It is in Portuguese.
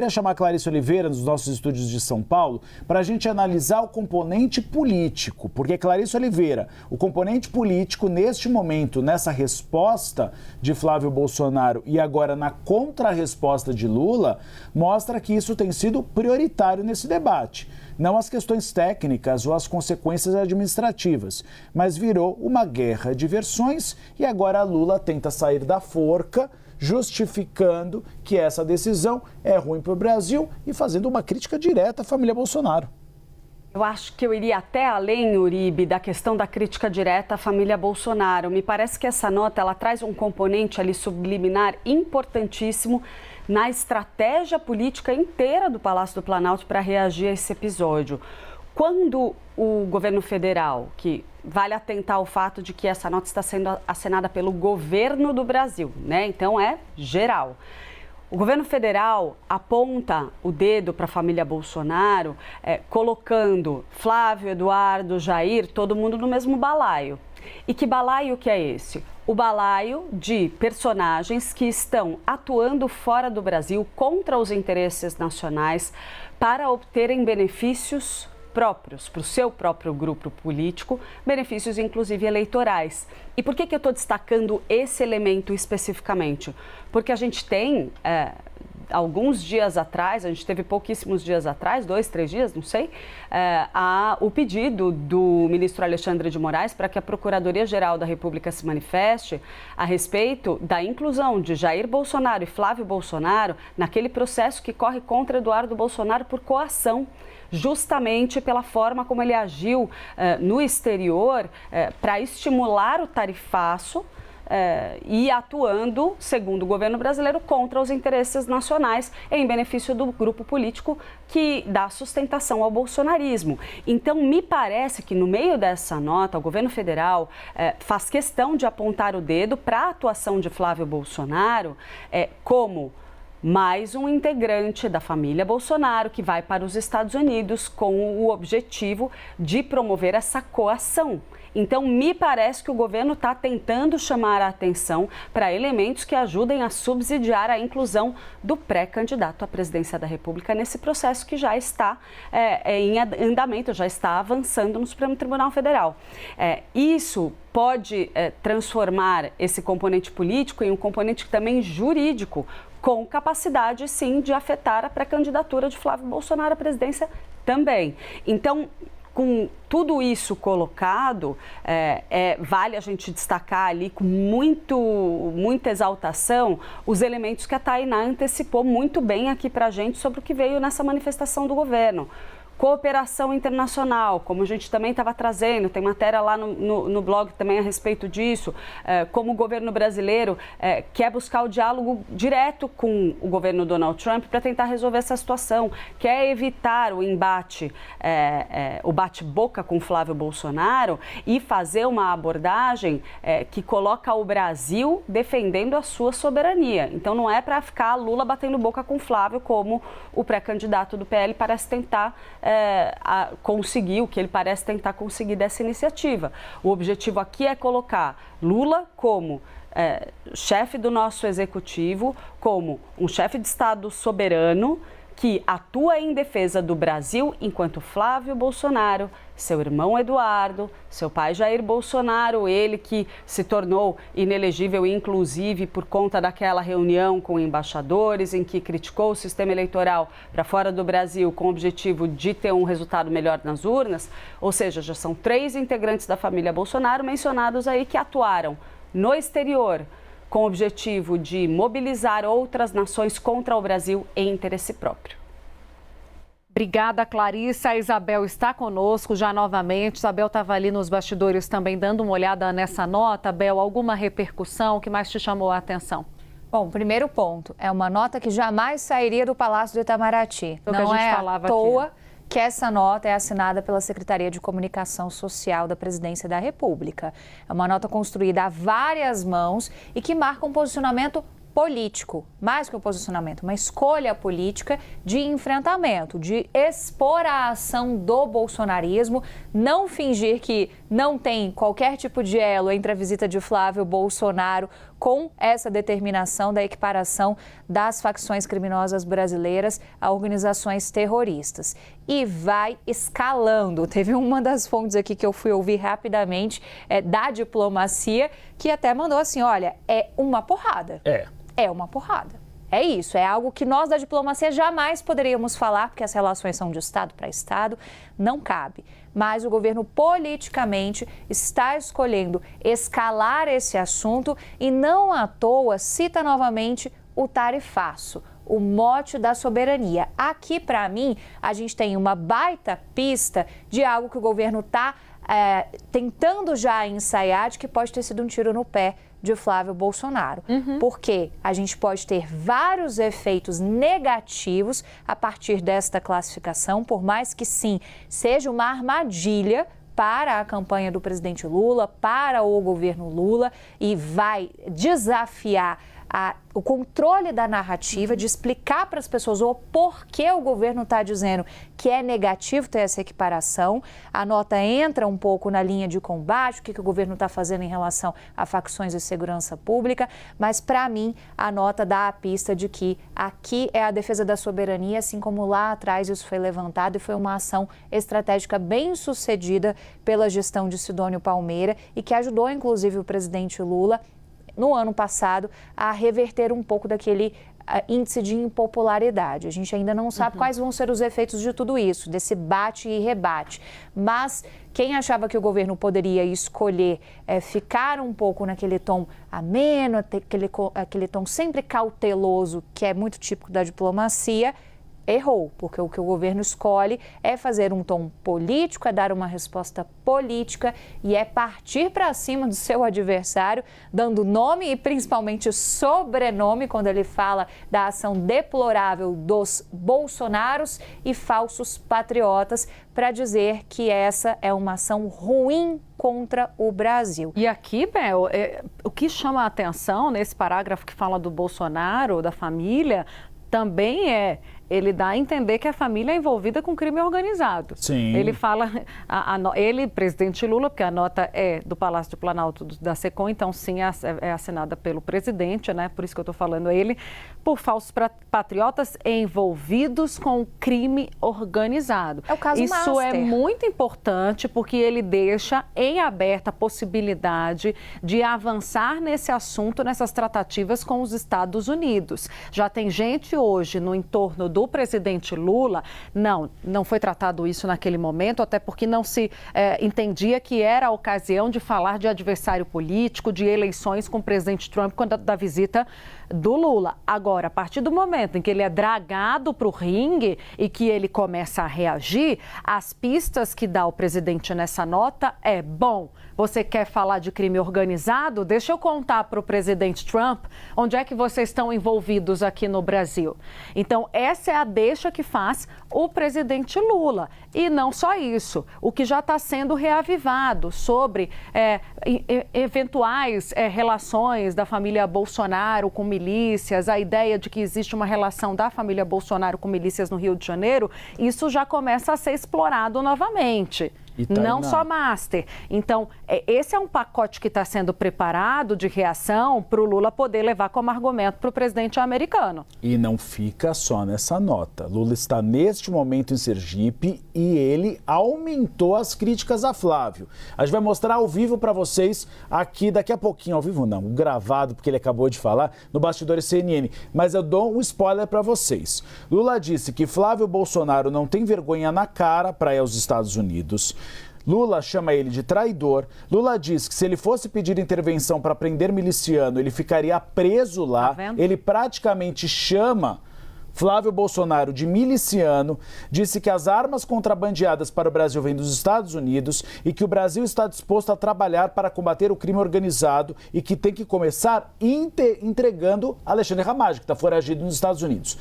Queria chamar a Clarice Oliveira, nos nossos estúdios de São Paulo, para a gente analisar o componente político, porque, Clarice Oliveira, o componente político neste momento, nessa resposta de Flávio Bolsonaro e agora na contra-resposta de Lula, mostra que isso tem sido prioritário nesse debate. Não as questões técnicas ou as consequências administrativas, mas virou uma guerra de versões e agora Lula tenta sair da forca, justificando que essa decisão é ruim para o Brasil e fazendo uma crítica direta à família Bolsonaro. Eu acho que eu iria até além, Uribe, da questão da crítica direta à família Bolsonaro. Me parece que essa nota ela traz um componente ali subliminar importantíssimo na estratégia política inteira do Palácio do Planalto para reagir a esse episódio. Quando o governo federal, que vale atentar ao fato de que essa nota está sendo assinada pelo governo do Brasil, né? Então é geral. O governo federal aponta o dedo para a família Bolsonaro, colocando Flávio, Eduardo, Jair, todo mundo no mesmo balaio. E que balaio que é esse? O balaio de personagens que estão atuando fora do Brasil contra os interesses nacionais para obterem benefícios próprios, para o seu próprio grupo político, benefícios inclusive eleitorais. E por que eu estou destacando esse elemento especificamente? Porque a gente tem, alguns dias atrás, a gente teve pouquíssimos dias atrás, 2, 3 dias, não sei, o pedido do ministro Alexandre de Moraes para que a Procuradoria-Geral da República se manifeste a respeito da inclusão de Jair Bolsonaro e Flávio Bolsonaro naquele processo que corre contra Eduardo Bolsonaro por coação, justamente pela forma como ele agiu no exterior para estimular o tarifaço e atuando, segundo o governo brasileiro, contra os interesses nacionais em benefício do grupo político que dá sustentação ao bolsonarismo. Então, me parece que no meio dessa nota, o governo federal faz questão de apontar o dedo para a atuação de Flávio Bolsonaro como mais um integrante da família Bolsonaro que vai para os Estados Unidos com o objetivo de promover essa coação. Então, me parece que o governo está tentando chamar a atenção para elementos que ajudem a subsidiar a inclusão do pré-candidato à presidência da República nesse processo que já está em andamento, já está avançando no Supremo Tribunal Federal. Isso pode transformar esse componente político em um componente também jurídico, com capacidade, sim, de afetar a pré-candidatura de Flávio Bolsonaro à presidência também. Então, com tudo isso colocado, vale a gente destacar ali com muita exaltação os elementos que a Tainá antecipou muito bem aqui para a gente sobre o que veio nessa manifestação do governo. Cooperação internacional, como a gente também estava trazendo, tem matéria lá no blog também a respeito disso, como o governo brasileiro quer buscar o diálogo direto com o governo Donald Trump para tentar resolver essa situação, quer evitar o embate, o bate-boca com Flávio Bolsonaro e fazer uma abordagem que coloca o Brasil defendendo a sua soberania. Então não é para ficar Lula batendo boca com Flávio, como o pré-candidato do PL parece tentar conseguir, o que ele parece tentar conseguir dessa iniciativa. O objetivo aqui é colocar Lula como chefe do nosso executivo, como um chefe de Estado soberano que atua em defesa do Brasil, enquanto Flávio Bolsonaro, seu irmão Eduardo, seu pai Jair Bolsonaro, ele que se tornou inelegível, inclusive por conta daquela reunião com embaixadores em que criticou o sistema eleitoral para fora do Brasil com o objetivo de ter um resultado melhor nas urnas. Ou seja, já são 3 integrantes da família Bolsonaro mencionados aí que atuaram no exterior com o objetivo de mobilizar outras nações contra o Brasil em interesse próprio. Obrigada, Clarissa. A Isabel está conosco já novamente. Isabel estava ali nos bastidores também dando uma olhada nessa nota. Bel, alguma repercussão? O que mais te chamou a atenção? Bom, primeiro ponto, é uma nota que jamais sairia do Palácio do Itamaraty. Não é à toa que essa nota é assinada pela Secretaria de Comunicação Social da Presidência da República. É uma nota construída a várias mãos e que marca um posicionamento político, mais que um posicionamento, uma escolha política de enfrentamento, de expor a ação do bolsonarismo, não fingir que não tem qualquer tipo de elo entre a visita de Flávio Bolsonaro com essa determinação da equiparação das facções criminosas brasileiras a organizações terroristas. E vai escalando. Teve uma das fontes aqui que eu fui ouvir rapidamente, da diplomacia, que até mandou assim, olha, é uma porrada. É uma porrada. É isso, é algo que nós da diplomacia jamais poderíamos falar, porque as relações são de Estado para Estado, não cabe. Mas o governo politicamente está escolhendo escalar esse assunto e não à toa cita novamente o tarifaço, o mote da soberania. Aqui, para mim, a gente tem uma baita pista de algo que o governo está tentando já ensaiar, de que pode ter sido um tiro no pé de Flávio Bolsonaro. Porque a gente pode ter vários efeitos negativos a partir desta classificação, por mais que sim, seja uma armadilha para a campanha do presidente Lula, para o governo Lula, e vai desafiar o controle da narrativa, de explicar para as pessoas o porquê o governo está dizendo que é negativo ter essa equiparação. A nota entra um pouco na linha de combate, o que o governo está fazendo em relação a facções de segurança pública, mas para mim a nota dá a pista de que aqui é a defesa da soberania, assim como lá atrás isso foi levantado e foi uma ação estratégica bem sucedida pela gestão de Sidônio Palmeira e que ajudou inclusive o presidente Lula no ano passado, a reverter um pouco daquele índice de impopularidade. A gente ainda não sabe quais vão ser os efeitos de tudo isso, desse bate e rebate. Mas quem achava que o governo poderia escolher ficar um pouco naquele tom ameno, aquele tom sempre cauteloso, que é muito típico da diplomacia, errou, porque o que o governo escolhe é fazer um tom político, é dar uma resposta política e é partir para cima do seu adversário, dando nome e principalmente sobrenome, quando ele fala da ação deplorável dos bolsonaros e falsos patriotas, para dizer que essa é uma ação ruim contra o Brasil. E aqui, Bel, o que chama a atenção nesse parágrafo que fala do Bolsonaro, da família, também ele dá a entender que a família é envolvida com crime organizado. Sim. Ele fala, ele, presidente Lula, porque a nota é do Palácio do Planalto da SECOM, então sim, é assinada pelo presidente, né? Por isso que eu estou falando ele, por falsos patriotas envolvidos com crime organizado. É o caso Isso Master. É muito importante porque ele deixa em aberta a possibilidade de avançar nesse assunto, nessas tratativas com os Estados Unidos. Já tem gente hoje no entorno do presidente Lula, não foi tratado isso naquele momento, até porque não se entendia que era a ocasião de falar de adversário político, de eleições com o presidente Trump, quando da visita do Lula. Agora, a partir do momento em que ele é dragado para o ringue e que ele começa a reagir, as pistas que dá o presidente nessa nota bom, você quer falar de crime organizado? Deixa eu contar para o presidente Trump onde é que vocês estão envolvidos aqui no Brasil. Então, essa é a deixa que faz o presidente Lula. E não só isso, o que já está sendo reavivado sobre eventuais relações da família Bolsonaro com milícias, a ideia de que existe uma relação da família Bolsonaro com milícias no Rio de Janeiro, isso já começa a ser explorado novamente. Não só Master. Então, esse é um pacote que está sendo preparado de reação para o Lula poder levar como argumento para o presidente americano. E não fica só nessa nota. Lula está neste momento em Sergipe e ele aumentou as críticas a Flávio. A gente vai mostrar ao vivo para vocês aqui daqui a pouquinho. Ao vivo não, gravado, porque ele acabou de falar, no Bastidores CNN. Mas eu dou um spoiler para vocês. Lula disse que Flávio Bolsonaro não tem vergonha na cara para ir aos Estados Unidos. Lula chama ele de traidor. Lula diz que se ele fosse pedir intervenção para prender miliciano, ele ficaria preso lá. Tá vendo? Ele praticamente chama Flávio Bolsonaro de miliciano, disse que as armas contrabandeadas para o Brasil vêm dos Estados Unidos e que o Brasil está disposto a trabalhar para combater o crime organizado e que tem que começar entregando Alexandre Ramagem, que está foragido nos Estados Unidos.